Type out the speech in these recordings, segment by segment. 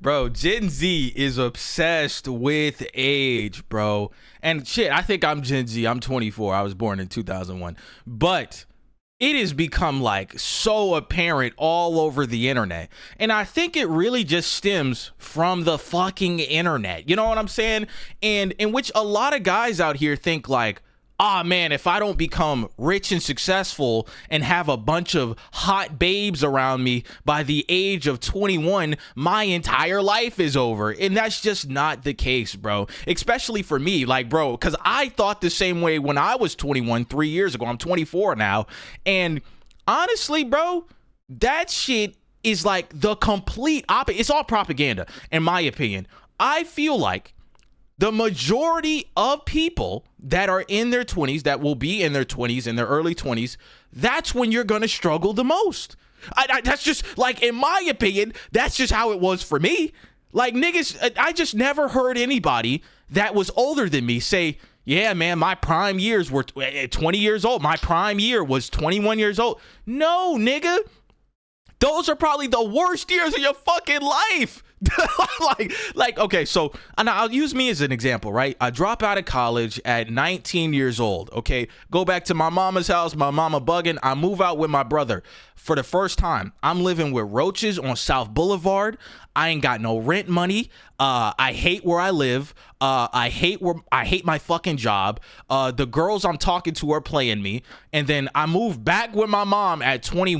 Bro, Gen Z is obsessed with age, bro. And shit, I think I'm Gen Z. I'm 24. I was born in 2001. But it has become like so apparent all over the internet. And I think it really just stems from the fucking internet. You know what I'm saying? And in which a lot of guys out here think like, ah, man, if I don't become rich and successful and have a bunch of hot babes around me by the age of 21, my entire life is over. And that's just not the case, bro. Especially for me, like, bro, because I thought the same way when I was 21 3 years ago. I'm 24 now. And honestly, bro, that shit is like the complete opposite. It's all propaganda, in my opinion. I feel like the majority of people that are in their 20s, that will be in their 20s, in their early 20s, that's when you're going to struggle the most. That's just, like, in my opinion, that's just how it was for me. Like, niggas, I just never heard anybody that was older than me say, yeah, man, my prime years were 20 years old. My prime year was 21 years old. No, nigga. Those are probably the worst years of your fucking life. Okay, so and I'll use me as an example, right? I drop out of college at 19 years old, okay? Go back to my mama's house, my mama bugging. I move out with my brother. For the first time, I'm living with roaches on South Boulevard. I ain't got no rent money. I hate where I live. I hate my fucking job. The girls I'm talking to are playing me. And then I moved back with my mom at 20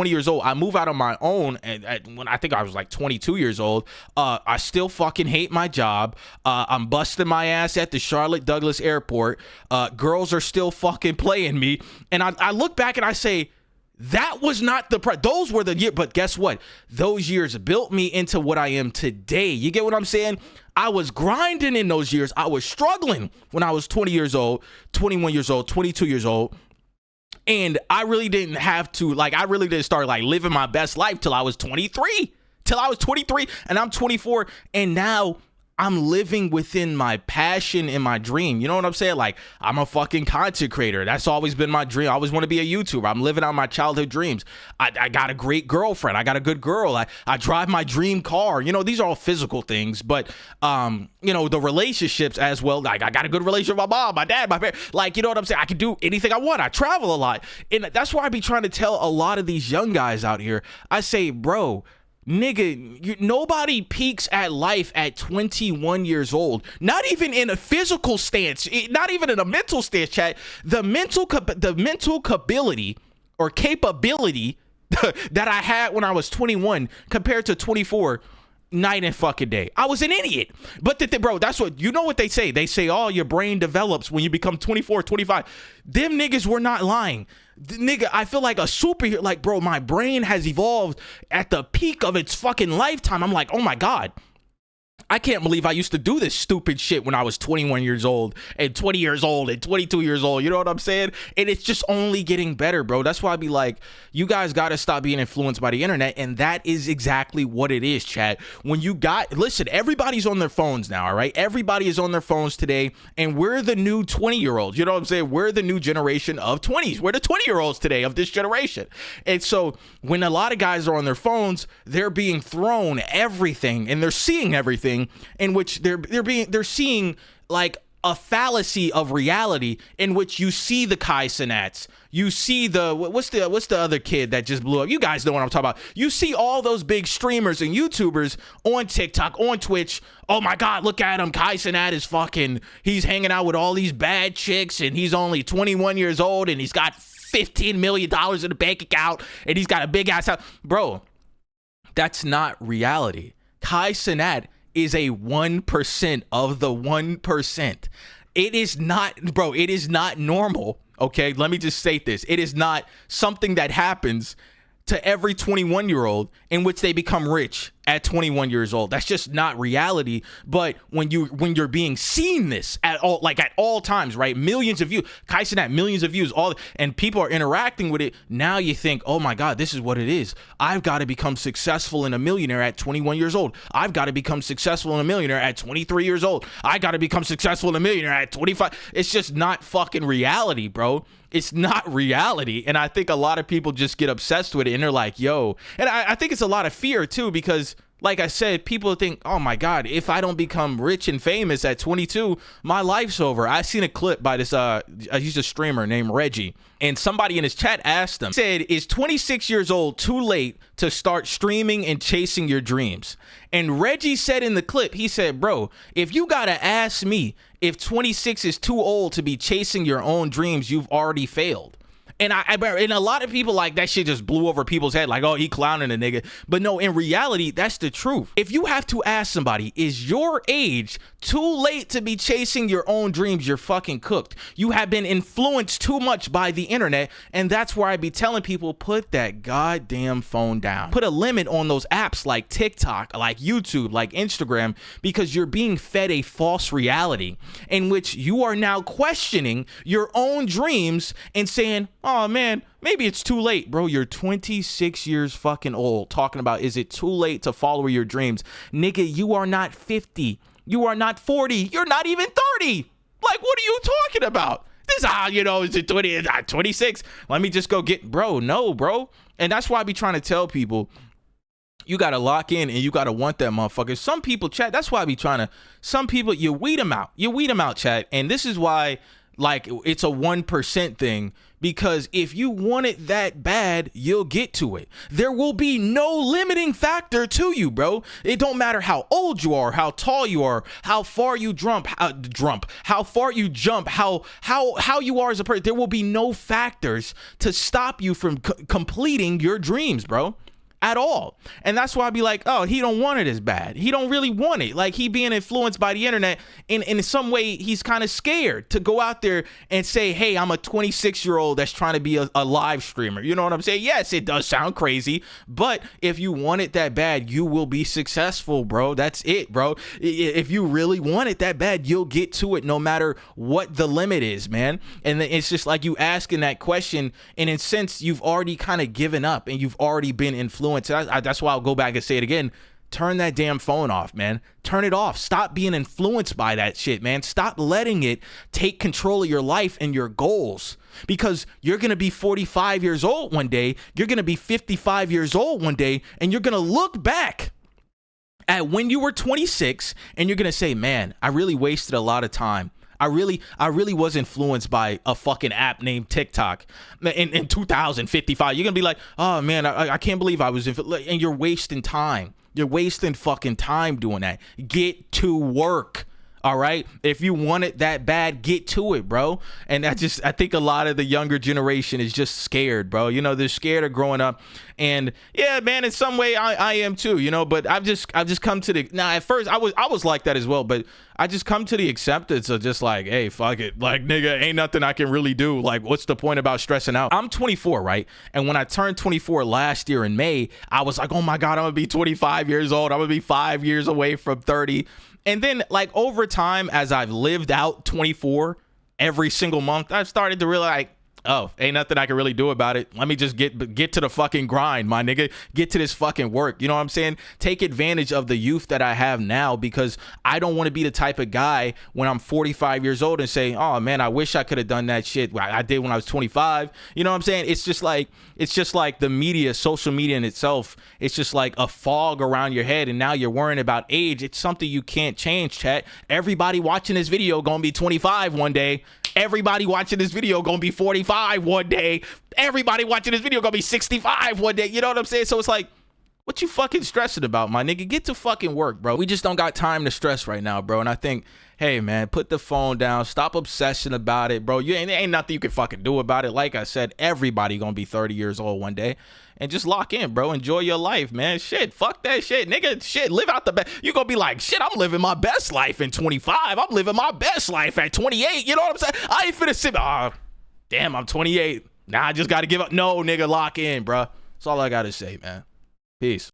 years old. I move out on my own when I think I was like 22 years old. I still fucking hate my job. I'm busting my ass at the Charlotte Douglas Airport. Girls are still fucking playing me. And I look back and I say, that was not those were the years, but guess what? Those years built me into what I am today. You get what I'm saying? I was grinding in those years. I was struggling when I was 20 years old, 21 years old, 22 years old. And I really didn't have to, I really didn't start living my best life till I was 23. And I'm 24. And now I'm living within my passion and my dream. You know what I'm saying? Like, I'm a fucking content creator. That's always been my dream. I always want to be a YouTuber. I'm living out my childhood dreams. I got a great girlfriend. I got a good girl. I drive my dream car. You know, these are all physical things. But, the relationships as well. Like, I got a good relationship with my mom, my dad, my parents. Like, you know what I'm saying? I can do anything I want. I travel a lot. And that's why I be trying to tell a lot of these young guys out here. I say, bro, nigga, nobody peaks at life at 21 years old. Not even in a physical stance, not even in a mental stance, chat. The mental capability or capability that I had when I was 21 compared to 24, night and fucking day. I was an idiot. But bro, that's what, you know what they say? They say, oh, your brain develops when you become 24, 25. Them niggas were not lying. Nigga, I feel like a superhero. Like, bro, my brain has evolved at the peak of its fucking lifetime. I'm like, oh my God, I can't believe I used to do this stupid shit when I was 21 years old and 20 years old and 22 years old. You know what I'm saying? And it's just only getting better, bro. That's why I be like, you guys got to stop being influenced by the internet. And that is exactly what it is, chat. Listen, everybody's on their phones now, all right? Everybody is on their phones today. And we're the new 20-year-olds. You know what I'm saying? We're the new generation of 20s. We're the 20-year-olds today of this generation. And so when a lot of guys are on their phones, they're being thrown everything and they're seeing everything, in which they're seeing like a fallacy of reality, in which you see the Kai Cenats, you see the what's the other kid that just blew up? You guys know what I'm talking about. You see all those big streamers and YouTubers on TikTok, on Twitch. Oh my God, look at him. Kai Cenat is he's hanging out with all these bad chicks and he's only 21 years old and he's got $15 million in the bank account and he's got a big ass house. Bro, that's not reality. Kai Cenat is a 1% of the 1%. It is not, bro, it is not normal. Okay, let me just state this. It is not something that happens to every 21-year-old in which they become rich at 21 years old. That's just not reality. But when you're being seen this at all times, right? Millions of views, Kai Cenat, millions of views, and people are interacting with it. Now you think, oh my God, this is what it is. I've got to become successful and a millionaire at 21 years old. I've got to become successful and a millionaire at 23 years old. I got to become successful and a millionaire at 25. It's just not fucking reality, bro. It's not reality. And I think a lot of people just get obsessed with it and they're like, yo, and I think it's a lot of fear too, because Like I said, people think, oh my God, if I don't become rich and famous at 22, my life's over. I seen a clip by this, he's a streamer named Reggie. And somebody in his chat asked him, said, is 26 years old too late to start streaming and chasing your dreams? And Reggie said in the clip, he said, bro, if you gotta ask me if 26 is too old to be chasing your own dreams, you've already failed. And and a lot of people, like, that shit just blew over people's head, like, oh, he clowning a nigga. But no, in reality, that's the truth. If you have to ask somebody, is your age too late to be chasing your own dreams, you're fucking cooked. You have been influenced too much by the internet, and that's where I be telling people, put that goddamn phone down. Put a limit on those apps like TikTok, like YouTube, like Instagram, because you're being fed a false reality in which you are now questioning your own dreams and saying, oh man, maybe it's too late. Bro, you're 26 years fucking old talking about, is it too late to follow your dreams? Nigga, you are not 50. You are not 40. You're not even 30. Like, what are you talking about? This, is it 20, 26? Let me just go get, bro, no, bro. And that's why I be trying to tell people, you got to lock in and you got to want that motherfucker. Some people, chat, that's why I be trying to, some people, you weed them out. You weed them out, chat. And this is why, like, it's a 1% thing, because if you want it that bad, you'll get to it. There will be no limiting factor to you, bro. It don't matter how old you are, how tall you are, how far you how far you jump, how you are as a person. There will be no factors to stop you from completing your dreams, bro. At all. And that's why I'd be like, oh, he don't want it as bad. He don't really want it. Like, he being influenced by the internet, in some way he's kind of scared to go out there and say, hey, I'm a 26-year-old that's trying to be a live streamer. You know what I'm saying? Yes, it does sound crazy, but if you want it that bad, you will be successful, bro. That's it, bro. If you really want it that bad, you'll get to it no matter what the limit is, man. And it's just like you asking that question, and in a sense, you've already kind of given up and you've already been influenced. That's why I'll go back and say it again. Turn that damn phone off, man. Turn it off. Stop being influenced by that shit, man. Stop letting it take control of your life and your goals, because you're going to be 45 years old one day. You're going to be 55 years old one day, and you're going to look back at when you were 26 and you're going to say, man, I really wasted a lot of time. I really was influenced by a fucking app named TikTok in 2055. You're going to be like, oh man, I can't believe I was and you're wasting time. You're wasting fucking time doing that. Get to work. All right. If you want it that bad, get to it, bro. And I think a lot of the younger generation is just scared, bro. You know, they're scared of growing up. And yeah, man, in some way I am too, you know, but I've just come to the, now at first I was like that as well, but I just come to the acceptance of just like, hey, fuck it. Like, nigga, ain't nothing I can really do. Like, what's the point about stressing out? I'm 24, right? And when I turned 24 last year in May, I was like, oh my God, I'm gonna be 25 years old. I'm gonna be 5 years away from 30. And then, like, over time, as I've lived out 24 every single month, I've started to realize, like, oh, ain't nothing I can really do about it. Let me just get to the fucking grind, my nigga. Get to this fucking work. You know what I'm saying? Take advantage of the youth that I have now, because I don't want to be the type of guy when I'm 45 years old and say, oh man, I wish I could have done that shit I did when I was 25. You know what I'm saying? It's just like the media, social media in itself. It's just like a fog around your head, and now you're worrying about age. It's something you can't change, chat. Everybody watching this video gonna be 25 one day. Everybody watching this video gonna be 45 one day. Everybody watching this video gonna be 65 one day. You know what I'm saying? So it's like, what you fucking stressing about, my nigga? Get to fucking work, bro. We just don't got time to stress right now, bro. And I think, hey man, put the phone down. Stop obsessing about it, bro. There ain't nothing you can fucking do about it. Like I said, everybody gonna be 30 years old one day. And just lock in, bro. Enjoy your life, man. Shit, fuck that shit, nigga. Shit, live out the best. You gonna be like, shit, I'm living my best life in 25. I'm living my best life at 28. You know what I'm saying? I ain't finna sit. Damn, I'm 28. Nah, I just gotta give up. No, nigga, lock in, bro. That's all I gotta say, man. Peace.